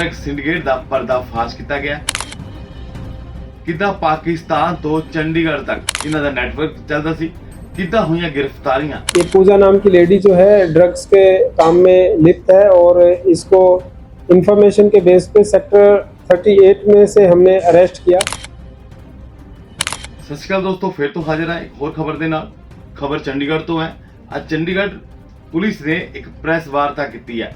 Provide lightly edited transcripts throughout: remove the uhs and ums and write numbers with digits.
Drug syndicate ਦਾ ਪਰਦਾਫਾਸ਼ ਕੀਤਾ ਗਿਆ। ਕਿੱਦਾਂ ਪਾਕਿस्तान ਤੋਂ चंडीगढ़ तक ਇਹਨਾਂ ਦਾ नेटवर्क ਚੱਲਦਾ ਸੀ, कितना हुई गिरफ्तारियां। ये पूजा नाम की लेडी जो है ड्रग्स के काम में लिप्त है और इसको इंफॉर्मेशन के बेस पे सेक्टर 38 में से हमने अरेस्ट किया। सत श्री अकाल दोस्तों, फिर तो हाजिर है एक और खबर के नाल। खबर चंडीगढ़ तो है। आज चंडीगढ़ पुलिस ने एक प्रेस वार्ता की है।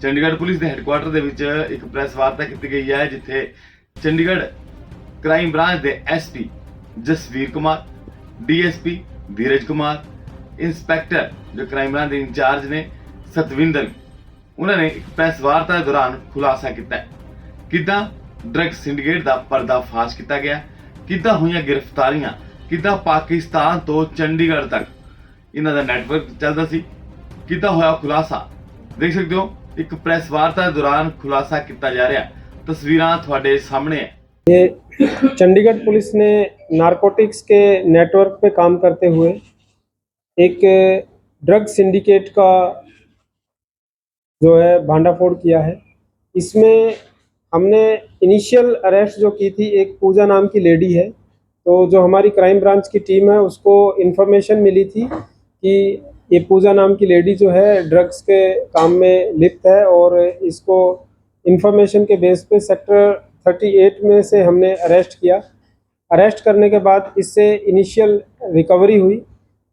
चंडीगढ़ पुलिस के हैडकुआटर के विच एक प्रेस वार्ता की गई है, जिथे चंडीगढ़ क्राइम ब्रांच के SP जसवीर कुमार, DSP धीरज कुमार, इंस्पैक्टर जो क्राइम ब्रांच के इंचार्ज ने सतविंदर, उन्होंने एक प्रेस वार्ता के दौरान खुलासा किया किदा ड्रग सिंडिकेट का पर्दाफाश किया गया, किदा हुई गिरफ्तारियां, किदा पाकिस्तान तो चंडीगढ़ तक इन्हों का नेटवर्क चलता सी, किदा होया खुलासा। देख सकते हो एक प्रेस वार्ता के दौरान खुलासा किया जा रहा। तस्वीरां तुहाडे सामने है। ये चंडीगढ़ पुलिस ने नारकोटिक्स के नेटवर्क पे काम करते हुए एक ड्रग सिंडिकेट का जो है भांडाफोड़ किया है। इसमें हमने इनिशियल अरेस्ट जो की थी, एक पूजा नाम की लेडी है, तो जो हमारी क्राइम ब्रांच की टीम है उसको इन्फॉर्मेशन मिली थी कि ये पूजा नाम की लेडी जो है ड्रग्स के काम में लिप्त है और इसको इन्फॉर्मेशन के बेस पे सेक्टर 38 में से हमने अरेस्ट किया। अरेस्ट करने के बाद इससे इनिशियल रिकवरी हुई।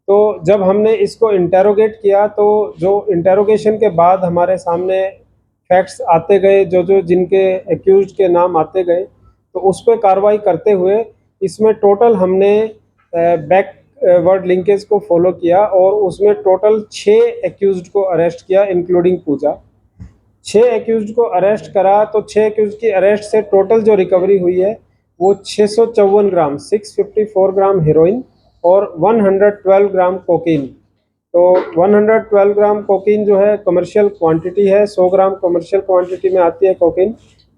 तो जब हमने इसको इंटेरोगेट किया तो जो इंटेरोगेशन के बाद हमारे सामने फैक्ट्स आते गए, जो जिनके एक्यूज्ड के नाम आते गए, तो उस पर कार्रवाई करते हुए इसमें टोटल हमने बैकवर्ड लिंकेज को फॉलो किया और उसमें टोटल 6 एक्यूज्ड को अरेस्ट किया इंक्लूडिंग पूजा। 6 एक्यूज्ड को अरेस्ट करा तो 6 एक्यूज्ड की अरेस्ट से टोटल जो रिकवरी हुई है वो 654 ग्राम 654 ग्राम हेरोइन और 112 ग्राम कोकीन। तो 112 ग्राम कोकीन जो है कमर्शियल क्वांटिटी है, 100 ग्राम कमर्शियल क्वांटिटी में आती है कोकीन,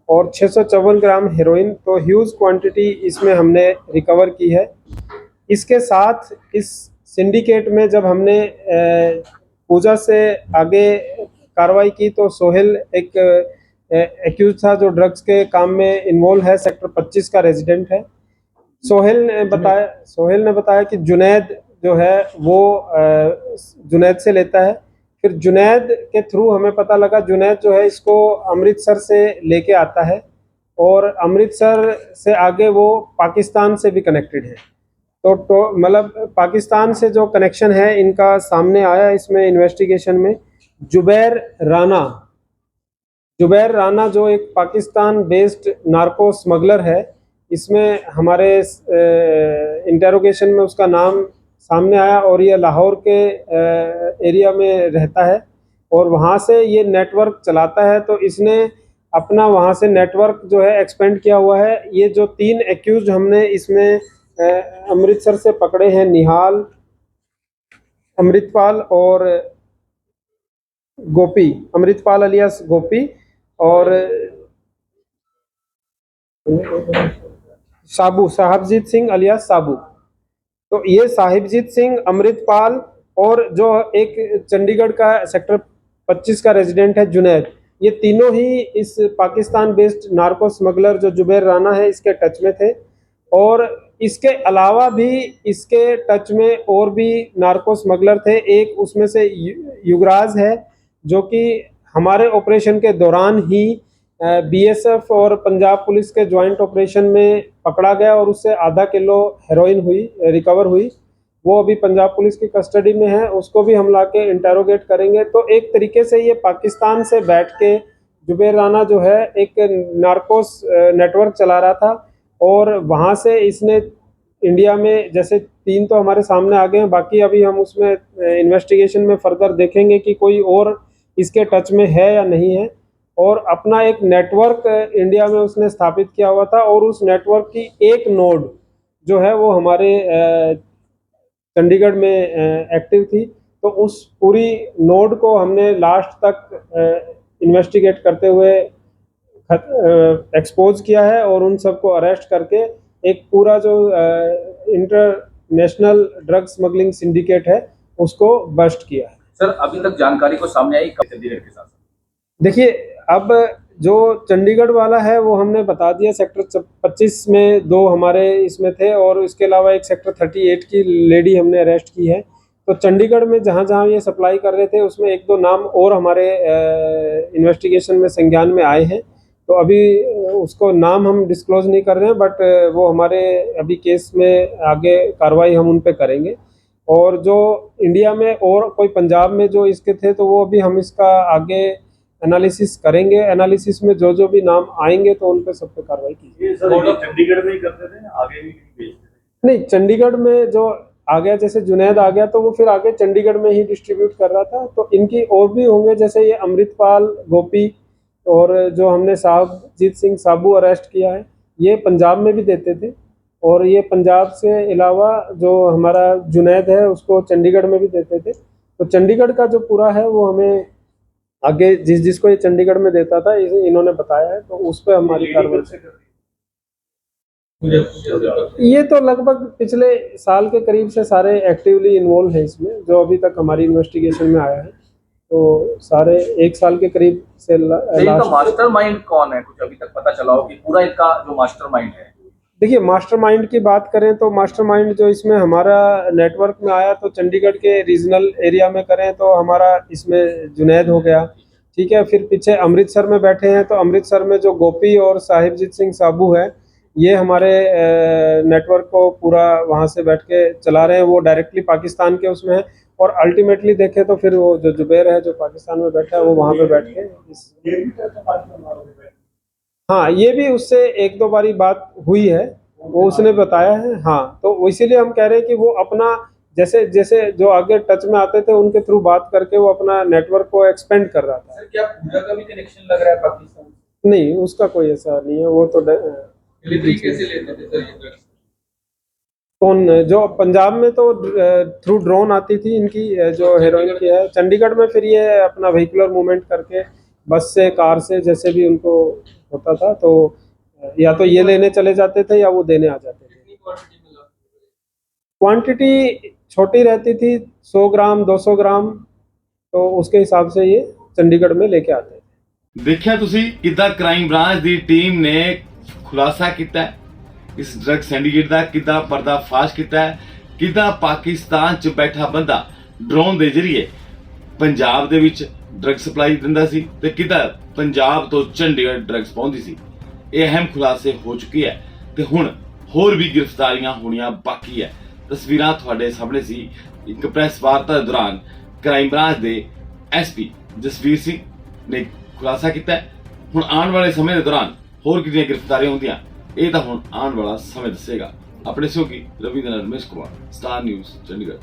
और 654 ग्राम हेरोइन, तो ह्यूज क्वांटिटी इसमें हमने रिकवर की है। इसके साथ इस सिंडिकेट में जब हमने पूजा से आगे कार्रवाई की तो सोहेल एक एक्यूज था जो ड्रग्स के काम में इन्वॉल्व है, सेक्टर 25 का रेजिडेंट है। सोहेल ने बताया कि जुनैद जो है वो जुनैद से लेता है। फिर जुनैद के थ्रू हमें पता लगा जुनैद जो है इसको अमृतसर से लेके आता है और अमृतसर से आगे वो पाकिस्तान से भी कनेक्टेड है। तो मतलब पाकिस्तान से जो कनेक्शन है इनका सामने आया इसमें इन्वेस्टिगेशन में। जुबैर राना जो एक पाकिस्तान बेस्ड नार्को स्मगलर है, इसमें हमारे इंटेरोगेशन में उसका नाम सामने आया और ये लाहौर के एरिया में रहता है और वहाँ से ये नेटवर्क चलाता है। तो इसने अपना वहाँ से नेटवर्क जो है एक्सपेंड किया हुआ है। ये जो 3 एक्यूज हमने इसमें अमृतसर से पकड़े हैं, निहाल, अमृतपाल और गोपी, अमृतपाल अलियास गोपी और साहिबजीत सिंह अलियास साबू। तो ये साहिबजीत सिंह, अमृतपाल और जो एक चंडीगढ़ का सेक्टर 25 का रेजिडेंट है जुनैद, ये तीनों ही इस पाकिस्तान बेस्ड नार्को स्मगलर जो जुबैर राना है इसके टच में थे। और इसके अलावा भी इसके टच में और भी नार्को स्मगलर थे। एक उसमें से युगराज है जो कि हमारे ऑपरेशन के दौरान ही BSF और पंजाब पुलिस के जॉइंट ऑपरेशन में पकड़ा गया और उससे आधा किलो हेरोइन रिकवर हुई। वो अभी पंजाब पुलिस की कस्टडी में है, उसको भी हम लाके इंटेरोगेट करेंगे। तो एक तरीके से ये पाकिस्तान से बैठ के जुबैर राना जो है एक नार्कोस नेटवर्क चला रहा था और वहाँ से इसने इंडिया में, जैसे 3 तो हमारे सामने आ गए हैं, बाकी अभी हम उसमें इन्वेस्टिगेशन में फर्दर देखेंगे कि कोई और इसके टच में है या नहीं है। और अपना एक नेटवर्क इंडिया में उसने स्थापित किया हुआ था और उस नेटवर्क की एक नोड जो है वो हमारे चंडीगढ़ में एक्टिव थी। तो उस पूरी नोड को हमने लास्ट तक इन्वेस्टिगेट करते हुए एक्सपोज किया है और उन सबको अरेस्ट करके एक पूरा जो इंटरनेशनल ड्रग स्मगलिंग सिंडिकेट है उसको बस्ट किया है। सर, अभी तक जानकारी को सामने आई कब चंडीगढ़ के साथ? देखिए, अब जो चंडीगढ़ वाला है वो हमने बता दिया, सेक्टर 25 में 2 हमारे इसमें थे और इसके अलावा एक सेक्टर 38 की लेडी हमने अरेस्ट की है। तो चंडीगढ़ में जहाँ जहाँ ये सप्लाई कर रहे थे उसमें 1-2 नाम और हमारे इन्वेस्टिगेशन में संज्ञान में आए हैं। तो अभी उसको नाम हम डिस्क्लोज नहीं कर रहे हैं, बट वो हमारे अभी केस में आगे कार्रवाई हम उन पे करेंगे। और जो इंडिया में और कोई पंजाब में जो इसके थे तो वो अभी हम इसका आगे एनालिसिस करेंगे। एनालिसिस में जो जो भी नाम आएंगे तो उन पे सब पे कार्रवाई की। ये सर ये चंडीगढ़ में ही करते थे, आगे भी भेजते थे? नहीं, चंडीगढ़ में जो आ गया, जैसे जुनैद आ गया तो वो फिर आगे चंडीगढ़ में ही डिस्ट्रीब्यूट कर रहा था। तो इनकी और भी होंगे, जैसे ये अमृतपाल, गोपी और जो हमने साहबजीत सिंह साबू अरेस्ट किया है, ये पंजाब में भी देते थे। और ये पंजाब से अलावा जो हमारा जुनैद है उसको चंडीगढ़ में भी देते थे। तो चंडीगढ़ का जो पूरा है वो हमें आगे जिसको ये चंडीगढ़ में देता था इन्होंने बताया है, तो उस पर हमारी कार्रवाई। ये तो लगभग पिछले साल के करीब से सारे एक्टिवली इन्वॉल्व हैं इसमें, जो अभी तक हमारी इन्वेस्टिगेशन में आया है। तो सारे 1 साल के करीब से इनका मास्टरमाइंड कौन है, कुछ अभी तक पता चला हो कि पूरा इनका जो मास्टरमाइंड है? देखिए, मास्टरमाइंड की बात करें तो मास्टरमाइंड जो इसमें हमारा नेटवर्क में आया, तो चंडीगढ़ के रीजनल एरिया में करें तो हमारा इसमें जुनैद हो गया, ठीक है। फिर पीछे अमृतसर में बैठे हैं, तो अमृतसर में जो गोपी और साहिबजीत सिंह साबू है, ये हमारे नेटवर्क को पूरा वहाँ से बैठ के चला रहे हैं। वो डायरेक्टली पाकिस्तान के उसमें है, और अल्टीमेटली देखें तो फिर वो जो जुबैर है जो पाकिस्तान में बैठा है वो वहाँ पे बैठ के हाँ, ये भी उससे 1-2 बारी बात हुई है, वो उसने बताया है। हाँ, तो इसीलिए हम कह रहे हैं कि वो अपना जैसे जैसे जो आगे टच में आते थे उनके थ्रू बात करके वो अपना नेटवर्क को एक्सपेंड कर रहा था। सर, क्या पूजा का भी कनेक्शन लग रहा है पाकिस्तान से? नहीं, उसका कोई ऐसा नहीं है। वो तो डिलीवरी कैसे लेते थे सर ये ड्रग्स? कौन, जो पंजाब में तो थ्रू ड्रोन आती थी इनकी, जो हेरोइन की है। चंडीगढ़ में फिर ये अपना व्हीकुलर मूवमेंट करके बस से, कार से, जैसे भी उनको होता था, तो या तो ये लेने चले जाते थे या वो देने आ जाते थे। क्वांटिटी छोटी रहती थी, 100 ग्राम 200 ग्राम, तो उसके हिसाब से ये चंडीगढ़ में लेके आते थे। ਦੇਖਿਆ ਤੁਸੀਂ ਕਿੱਦਾਂ ਕ੍ਰਾਈਮ ਬ੍ਰਾਂਚ ਦੀ ਟੀਮ ਨੇ ਖੁਲਾਸਾ ਕੀਤਾ ਹੈ ਇਸ ਡਰਗ ਸਿੰਡੀਕੇਟ ਦਾ, ਕਿੱਦਾਂ ਪਰਦਾਫਾਸ਼ ਕੀਤਾ ਹੈ, ਕਿੱਦਾਂ ਪਾਕਿਸਤਾਨ 'ਚ ਬੈਠਾ ਬੰਦਾ ਡਰੋਨ ਦੇ ਜ਼ਰੀਏ ਪੰਜਾਬ ਦੇ ਵਿੱਚ ਡਰਗ ਸਪਲਾਈ ਦਿੰਦਾ ਸੀ ਤੇ ਕਿੱਦਾਂ ਪੰਜਾਬ ਤੋਂ ਚੰਡੀਗੜ੍ਹ ਡਰਗਸ ਪਹੁੰਚਦੀ ਸੀ। ਇਹ ਅਹਿਮ ਖੁਲਾਸੇ ਹੋ ਚੁੱਕੇ ਹੈ ਤੇ ਹੁਣ ਹੋਰ ਵੀ ਗ੍ਰਿਫਤਾਰੀਆਂ ਹੋਣੀਆਂ ਬਾਕੀ ਹੈ। ਤਸਵੀਰਾਂ ਤੁਹਾਡੇ ਸਾਹਮਣੇ ਸੀ। ਇੱਕ ਪ੍ਰੈਸ ਵਾਰਤਾ ਦੇ ਦੌਰਾਨ ਕ੍ਰਾਈਮ ਬ੍ਰਾਂਚ ਦੇ ਐਸਪੀ ਜਸਵੀਰ ਸਿੰਘ ਨੇ ਖੁਲਾਸਾ ਕੀਤਾ। ਹੁਣ ਆਉਣ ਵਾਲੇ ਸਮੇਂ ਦੇ ਦੌਰਾਨ ਹੋਰ ਕਿੰਨੀਆਂ ਗ੍ਰਿਫਤਾਰੀਆਂ ਹੁੰਦੀਆਂ ਇਹ ਤਾਂ ਹੁਣ ਆਉਣ ਵਾਲਾ ਸਮੇਂ ਦੱਸੇਗਾ। ਆਪਣੇ ਸਹਿਯੋਗੀ ਰਵੀ ਦੇ ਨਾਲ ਰਮੇਸ਼ ਕੁਮਾਰ, ਸਟਾਰ ਨਿਊਜ਼ ਚੰਡੀਗੜ੍ਹ।